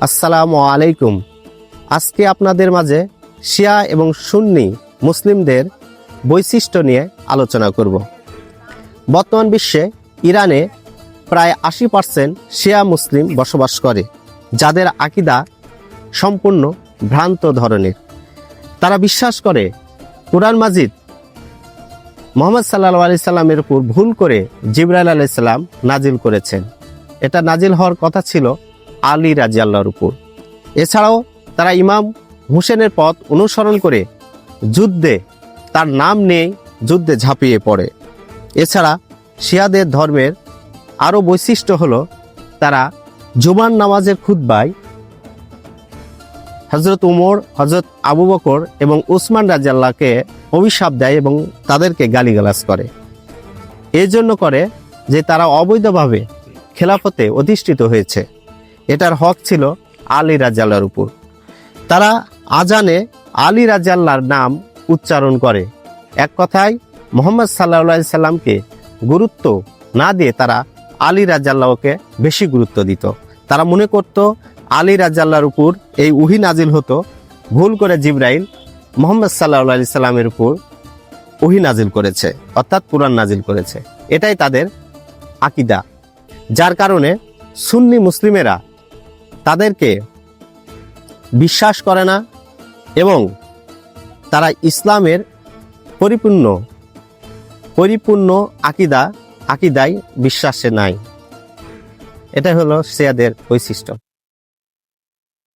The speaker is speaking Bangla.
আসসালামু আলাইকুম। আজকে আপনাদের মাঝে শিয়া এবং সুন্নি মুসলিমদের বৈশিষ্ট্য নিয়ে আলোচনা করব। বর্তমান বিশ্বে ইরানে প্রায় 80% শিয়া মুসলিম বসবাস করে, যাদের আকীদা সম্পূর্ণ ভ্রান্ত ধরনের। তারা বিশ্বাস করে কুরআন মাজিদ মুহাম্মদ সাল্লাল্লাহু আলাইহি সাল্লামের উপর ভুল করে জিবরাইল আলাইহিস সালাম নাজিল করেছেন। এটা নাজিল হওয়ার কথা ছিল আলী রাদিয়াল্লাহুর উপর। এছাড়াও তারা ইমাম হুসেনের পথ অনুসরণ করে যুদ্ধে তার নাম নিয়ে যুদ্ধে ঝাঁপিয়ে পড়ে। এছাড়া শিয়াদের ধর্মের আরও বৈশিষ্ট্য হলো তারা জুমার নামাজের খুতবায় হযরত উমর, হযরত আবু বকর এবং উসমান রাদিয়াল্লাহকে অভিশাপ দেয় এবং তাদেরকে গালিগালাজ করে। এই জন্য করে যে তারা অবৈধভাবে খেলাফতে অধিষ্ঠিত হয়েছে। এটার হক ছিল আলী রাদিয়াল্লাহর উপর। তারা আজানে আলী রাদিয়াল্লাহর নাম উচ্চারণ করে। এক কথায় মুহাম্মদ সাল্লাল্লাহু আলাইহি সাল্লামকে গুরুত্ব না দিয়ে তারা আলী রাদিয়াল্লাহকে বেশি গুরুত্ব দিত। তারা মনে করত আলী রাদিয়াল্লাহর উপর এই ওহী নাজিল হতো, ভুল করে জিবরাইল মুহাম্মদ সাল্লাল্লাহু আলাইহি সাল্লামের উপর ওহী নাজিল করেছে, অর্থাৎ কুরআন নাজিল করেছে। এটাই তাদের আকীদা, যার কারণে সুন্নি মুসলিমেরা তাদেরকে বিশ্বাস করে না এবং তারা ইসলামের পরিপূর্ণ আকীদায় বিশ্বাসে নাই। এটাই হলো শিয়াদের বৈশিষ্ট্য।